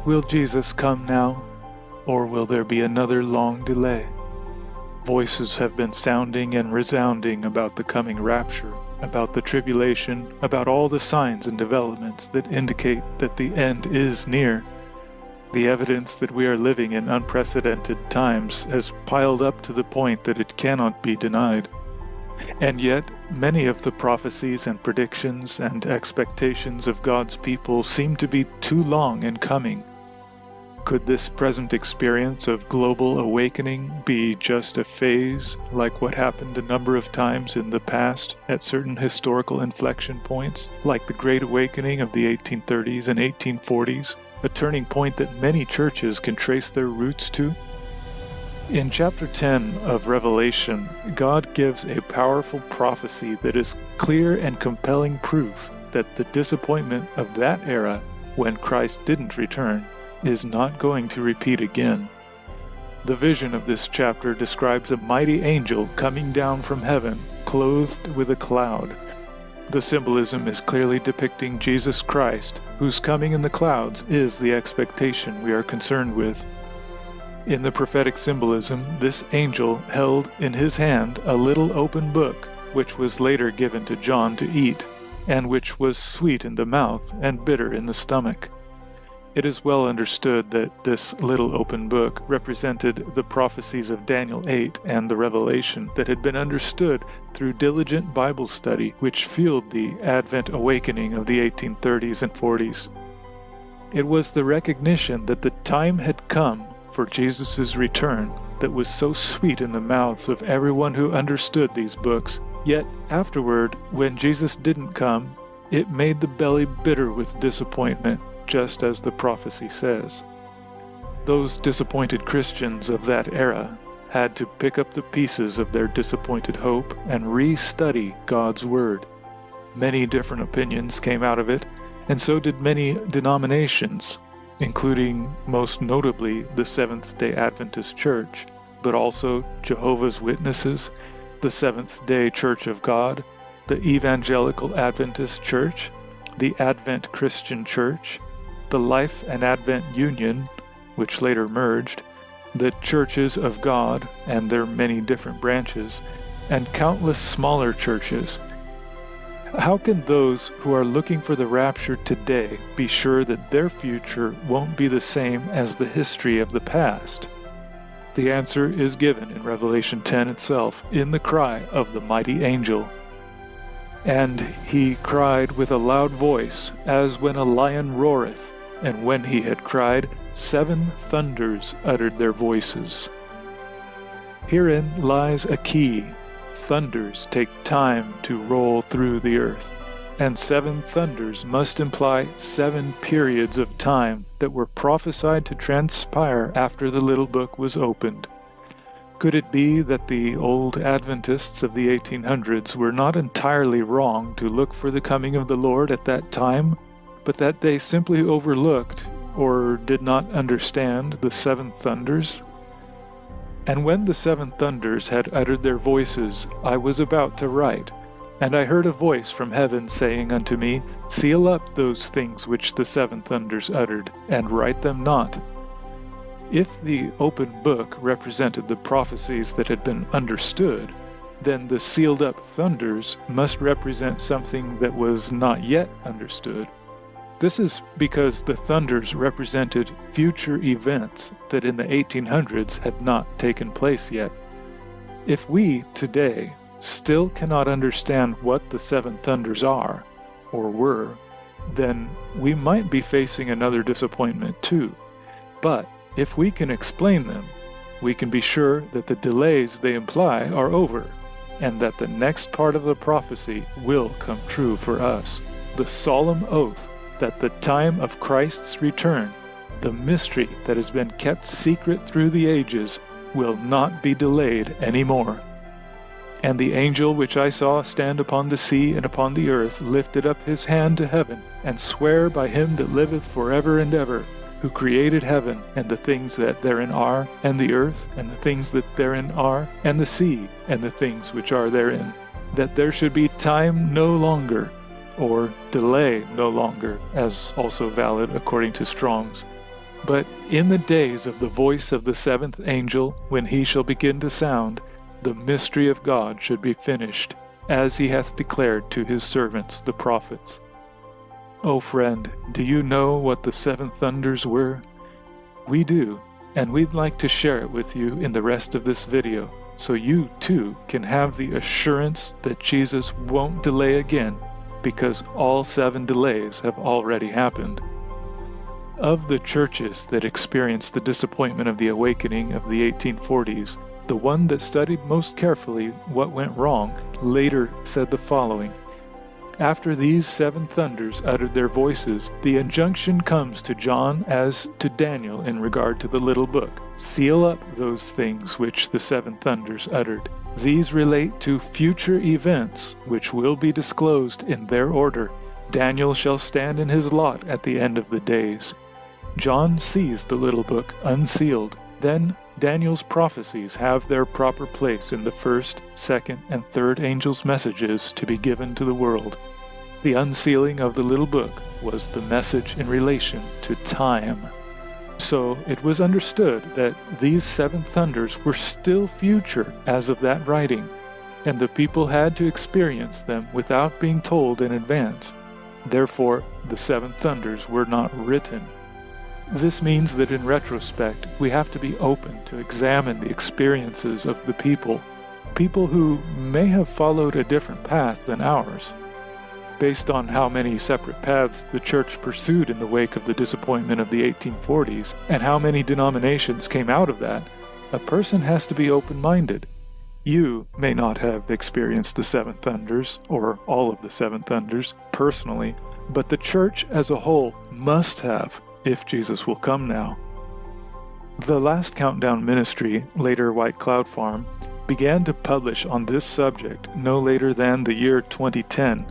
Will Jesus come now, or will there be another long delay? Voices have been sounding and resounding about the coming rapture, about the tribulation, about all the signs and developments that indicate that the end is near. The evidence that we are living in unprecedented times has piled up to the point that it cannot be denied. And yet, many of the prophecies and predictions and expectations of God's people seem to be too long in coming. Could this present experience of global awakening be just a phase, like what happened a number of times in the past at certain historical inflection points, like the Great Awakening of the 1830s and 1840s, a turning point that many churches can trace their roots to? In chapter 10 of Revelation, God gives a powerful prophecy that is clear and compelling proof that the disappointment of that era, when Christ didn't return, is not going to repeat again. The vision of this chapter describes a mighty angel coming down from heaven, clothed with a cloud. The symbolism is clearly depicting Jesus Christ, whose coming in the clouds is the expectation we are concerned with. In the prophetic symbolism, this angel held in his hand a little open book, which was later given to John to eat, and which was sweet in the mouth and bitter in the stomach. It is well understood that this little open book represented the prophecies of Daniel 8 and the Revelation that had been understood through diligent Bible study, which fueled the Advent awakening of the 1830s and 40s. It was the recognition that the time had come for Jesus' return that was so sweet in the mouths of everyone who understood these books, yet afterward, when Jesus didn't come, it made the belly bitter with disappointment, just as the prophecy says. Those disappointed Christians of that era had to pick up the pieces of their disappointed hope and re-study God's Word. Many different opinions came out of it, and so did many denominations, including most notably the Seventh-day Adventist Church, but also Jehovah's Witnesses, the Seventh-day Church of God, the Evangelical Adventist Church, the Advent Christian Church, the Life and Advent Union, which later merged, the Churches of God and their many different branches, and countless smaller churches. How can those who are looking for the rapture today be sure that their future won't be the same as the history of the past? The answer is given in Revelation 10 itself, in the cry of the mighty angel. And he cried with a loud voice, as when a lion roareth, and when he had cried, 7 thunders uttered their voices. Herein lies a key. Thunders take time to roll through the earth, and 7 thunders must imply 7 periods of time that were prophesied to transpire after the little book was opened. Could it be that the old Adventists of the 1800s were not entirely wrong to look for the coming of the Lord at that time, but that they simply overlooked or did not understand the 7 thunders? And when the 7 thunders had uttered their voices, I was about to write, and I heard a voice from heaven saying unto me, Seal up those things which the 7 thunders uttered, and write them not. If the open book represented the prophecies that had been understood, then the sealed up thunders must represent something that was not yet understood. This is because the thunders represented future events that in the 1800s had not taken place yet. If we, today, still cannot understand what the 7 thunders are, or were, then we might be facing another disappointment too. But if we can explain them, we can be sure that the delays they imply are over, and that the next part of the prophecy will come true for us, the solemn oath that the time of Christ's return, the mystery that has been kept secret through the ages, will not be delayed any more. And the angel which I saw stand upon the sea and upon the earth lifted up his hand to heaven, and sware by him that liveth forever and ever, who created heaven and the things that therein are, and the earth and the things that therein are, and the sea and the things which are therein, that there should be time no longer, or delay no longer, as also valid according to Strong's. But in the days of the voice of the seventh angel, when he shall begin to sound, the mystery of God should be finished, as he hath declared to his servants the prophets. O friend, do you know what the seven thunders were? We do, and we'd like to share it with you in the rest of this video, so you too can have the assurance that Jesus won't delay again, because all 7 delays have already happened. Of the churches that experienced the disappointment of the awakening of the 1840s, the one that studied most carefully what went wrong later said the following: "After these 7 thunders uttered their voices, the injunction comes to John as to Daniel in regard to the little book. Seal up those things which the 7 thunders uttered. These relate to future events, which will be disclosed in their order. Daniel shall stand in his lot at the end of the days." John sees the little book unsealed. Then Daniel's prophecies have their proper place in the first, second, and third angels' messages to be given to the world. The unsealing of the little book was the message in relation to time. So it was understood that these 7 thunders were still future as of that writing, and the people had to experience them without being told in advance. Therefore, the 7 thunders were not written. This means that in retrospect, we have to be open to examine the experiences of the people who may have followed a different path than ours. Based on how many separate paths the church pursued in the wake of the disappointment of the 1840s, and how many denominations came out of that, a person has to be open-minded. You may not have experienced the 7 thunders, or all of the 7 thunders, personally, but the church as a whole must have, if Jesus will come now. The Last Countdown Ministry, later White Cloud Farm, began to publish on this subject no later than the year 2010,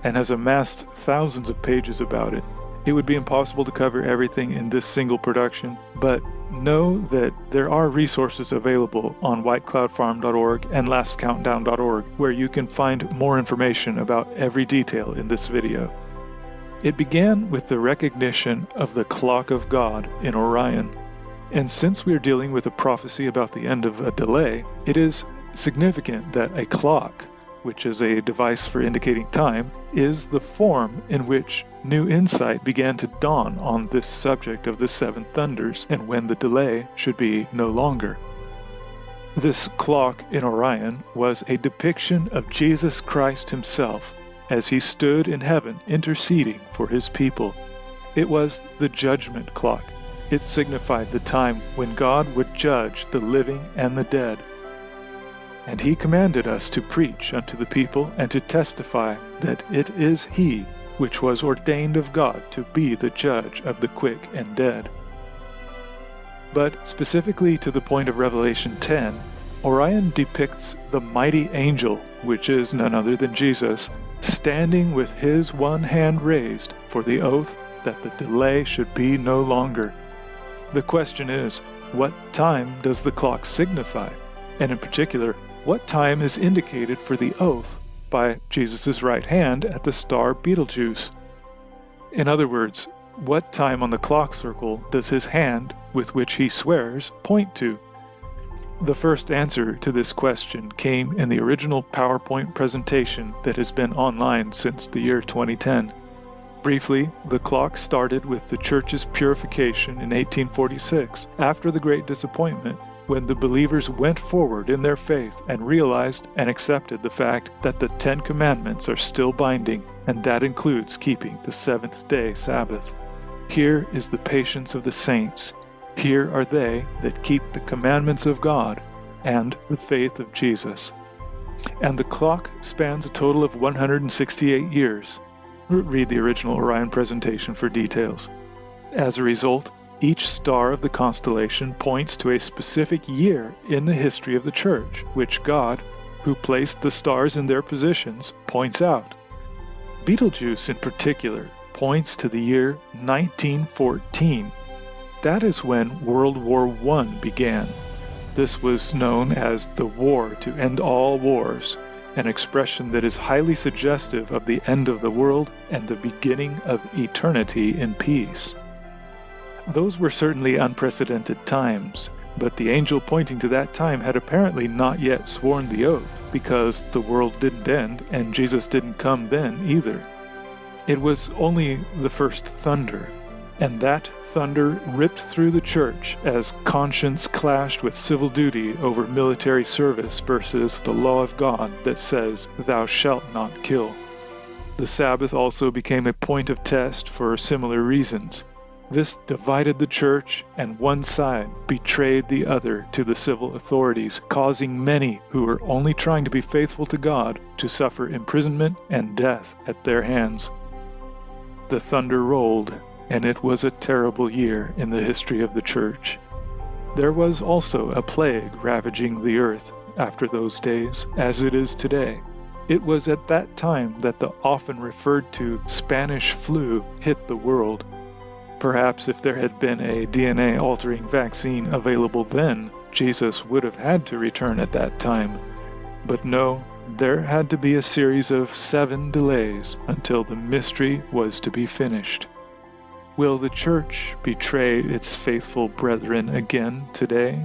and has amassed thousands of pages about it. It would be impossible to cover everything in this single production, but know that there are resources available on whitecloudfarm.org and lastcountdown.org where you can find more information about every detail in this video. It began with the recognition of the clock of God in Orion. And since we are dealing with a prophecy about the end of a delay, it is significant that a clock, which is a device for indicating time, is the form in which new insight began to dawn on this subject of the 7 thunders and when the delay should be no longer. This clock in Orion was a depiction of Jesus Christ himself as he stood in heaven interceding for his people. It was the judgment clock. It signified the time when God would judge the living and the dead. And he commanded us to preach unto the people and to testify that it is he which was ordained of God to be the judge of the quick and dead. But specifically to the point of Revelation 10, Orion depicts the mighty angel, which is none other than Jesus, standing with his one hand raised for the oath that the delay should be no longer. The question is, what time does the clock signify? And in particular, what time is indicated for the oath by Jesus' right hand at the star Betelgeuse? In other words, what time on the clock circle does his hand, with which he swears, point to? The first answer to this question came in the original PowerPoint presentation that has been online since the year 2010. Briefly, the clock started with the church's purification in 1846, after the Great Disappointment, when the believers went forward in their faith and realized and accepted the fact that the 10 Commandments are still binding, and that includes keeping the 7th-day Sabbath. Here is the patience of the saints. Here are they that keep the commandments of God and the faith of Jesus. And the clock spans a total of 168 years. Read the original Orion presentation for details. As a result, each star of the constellation points to a specific year in the history of the church, which God, who placed the stars in their positions, points out. Betelgeuse in particular points to the year 1914. That is when World War I began. This was known as the War to End All Wars, an expression that is highly suggestive of the end of the world and the beginning of eternity in peace. Those were certainly unprecedented times, but the angel pointing to that time had apparently not yet sworn the oath, because the world didn't end and Jesus didn't come then either. It was only the first thunder, and that thunder ripped through the church as conscience clashed with civil duty over military service versus the law of God that says, "Thou shalt not kill." The Sabbath also became a point of test for similar reasons. This divided the church, and one side betrayed the other to the civil authorities, causing many who were only trying to be faithful to God to suffer imprisonment and death at their hands. The thunder rolled, and it was a terrible year in the history of the church. There was also a plague ravaging the earth after those days, as it is today. It was at that time that the often referred to Spanish flu hit the world. Perhaps if there had been a DNA-altering vaccine available then, Jesus would have had to return at that time. But no, there had to be a series of 7 delays until the mystery was to be finished. Will the church betray its faithful brethren again today?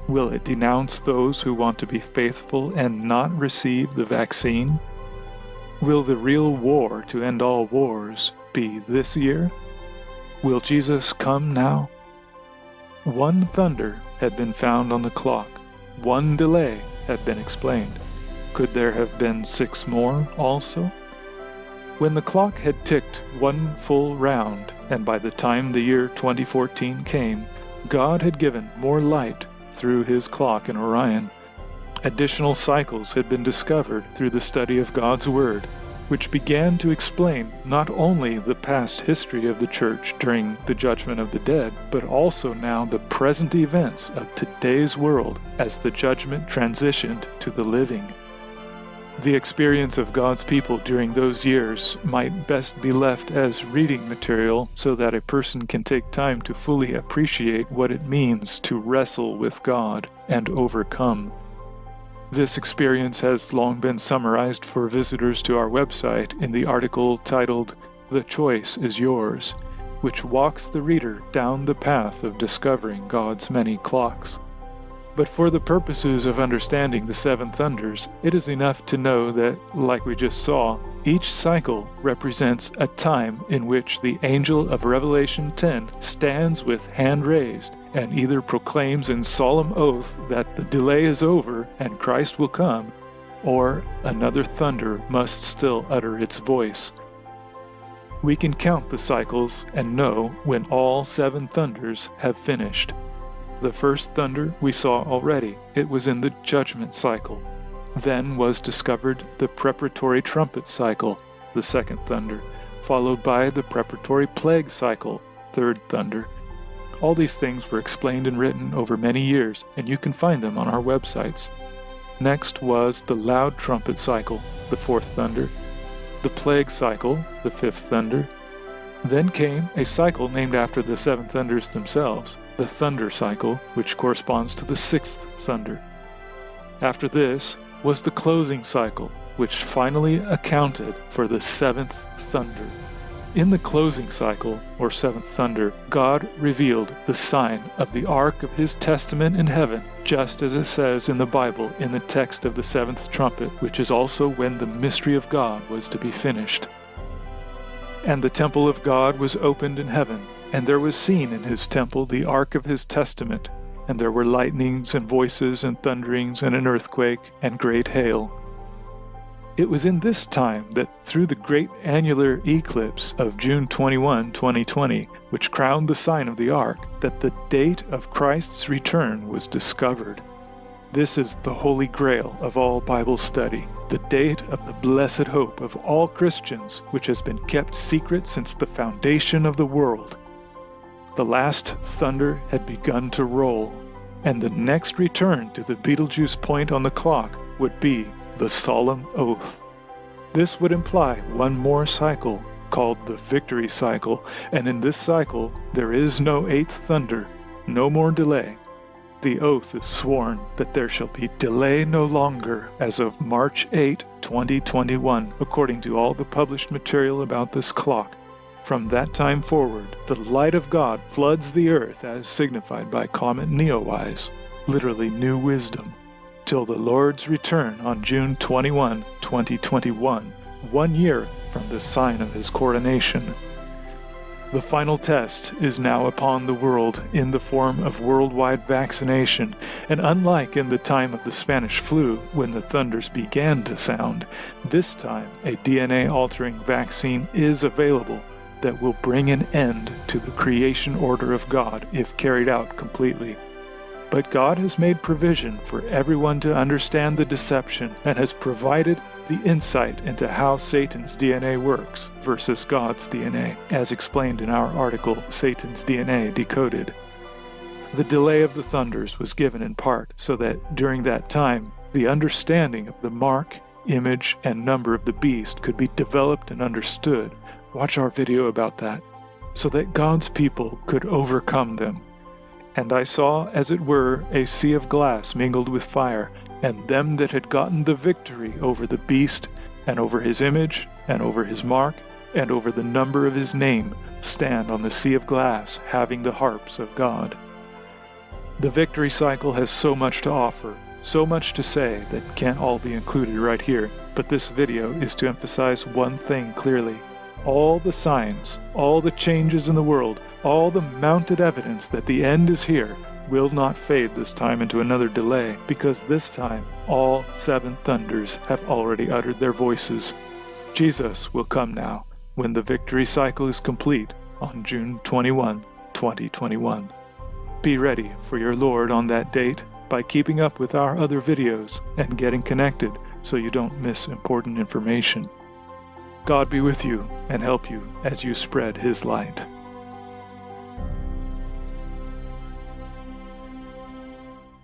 Will it denounce those who want to be faithful and not receive the vaccine? Will the real war to end all wars be this year? Will Jesus come now? One thunder had been found on the clock. One delay had been explained. Could there have been 6 more also? When the clock had ticked one full round, and by the time the year 2014 came, God had given more light through his clock in Orion. Additional cycles had been discovered through the study of God's Word, which began to explain not only the past history of the church during the judgment of the dead, but also now the present events of today's world as the judgment transitioned to the living. The experience of God's people during those years might best be left as reading material so that a person can take time to fully appreciate what it means to wrestle with God and overcome. This experience has long been summarized for visitors to our website in the article titled "The Choice is Yours," which walks the reader down the path of discovering God's many clocks. But for the purposes of understanding the 7 thunders, it is enough to know that, like we just saw, each cycle represents a time in which the angel of Revelation 10 stands with hand raised and either proclaims in solemn oath that the delay is over and Christ will come, or another thunder must still utter its voice. We can count the cycles and know when all 7 thunders have finished. The first thunder we saw already. It was in the judgment cycle. Then was discovered the preparatory trumpet cycle, the second thunder, followed by the preparatory plague cycle, third thunder. All these things were explained and written over many years, and you can find them on our websites. Next was the loud trumpet cycle, the fourth thunder, the plague cycle, the fifth thunder. Then came a cycle named after the 7 thunders themselves, the thunder cycle, which corresponds to the 6th thunder. After this was the closing cycle, which finally accounted for the 7th thunder. In the closing cycle, or 7th thunder, God revealed the sign of the ark of his testament in heaven, just as it says in the Bible in the text of the 7th trumpet, which is also when the mystery of God was to be finished. And the temple of God was opened in heaven, and there was seen in his temple the ark of his testament, and there were lightnings and voices and thunderings and an earthquake and great hail. It was in this time that through the great annular eclipse of June 21, 2020, which crowned the sign of the ark, that the date of Christ's return was discovered. This is the holy grail of all Bible study, the date of the blessed hope of all Christians, which has been kept secret since the foundation of the world. The last thunder had begun to roll, and the next return to the Betelgeuse point on the clock would be the solemn oath. This would imply one more cycle, called the victory cycle, and in this cycle there is no 8th thunder, no more delay. The oath is sworn that there shall be delay no longer as of March 8, 2021, according to all the published material about this clock. From that time forward, the light of God floods the earth as signified by comet Neowise, literally new wisdom, till the Lord's return on June 21, 2021, 1 year from the sign of his coronation. The final test is now upon the world in the form of worldwide vaccination, and unlike in the time of the Spanish flu when the thunders began to sound, this time a DNA-altering vaccine is available that will bring an end to the creation order of God if carried out completely. But God has made provision for everyone to understand the deception and has provided the insight into how Satan's DNA works versus God's DNA, as explained in our article, Satan's DNA Decoded. The delay of the thunders was given in part so that during that time, the understanding of the mark, image, and number of the beast could be developed and understood. Watch our video about that, so that God's people could overcome them. And I saw, as it were, a sea of glass mingled with fire, and them that had gotten the victory over the beast, and over his image, and over his mark, and over the number of his name, stand on the sea of glass, having the harps of God. The victory cycle has so much to offer, so much to say that can't all be included right here, but this video is to emphasize one thing clearly. All the signs, all the changes in the world, all the mounted evidence that the end is here will not fade this time into another delay, because this time all 7 thunders have already uttered their voices. Jesus will come now, when the victory cycle is complete on June 21, 2021. Be ready for your Lord on that date by keeping up with our other videos and getting connected so you don't miss important information. God be with you and help you as you spread his light.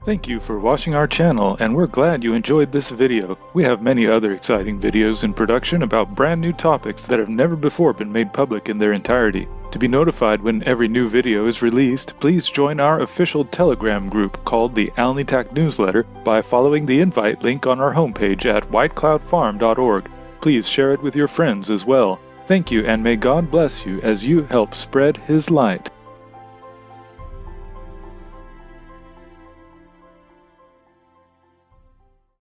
Thank you for watching our channel, and we're glad you enjoyed this video. We have many other exciting videos in production about brand new topics that have never before been made public in their entirety. To be notified when every new video is released, please join our official Telegram group called the Alnitak Newsletter by following the invite link on our homepage at whitecloudfarm.org. Please share it with your friends as well. Thank you, and may God bless you as you help spread his light.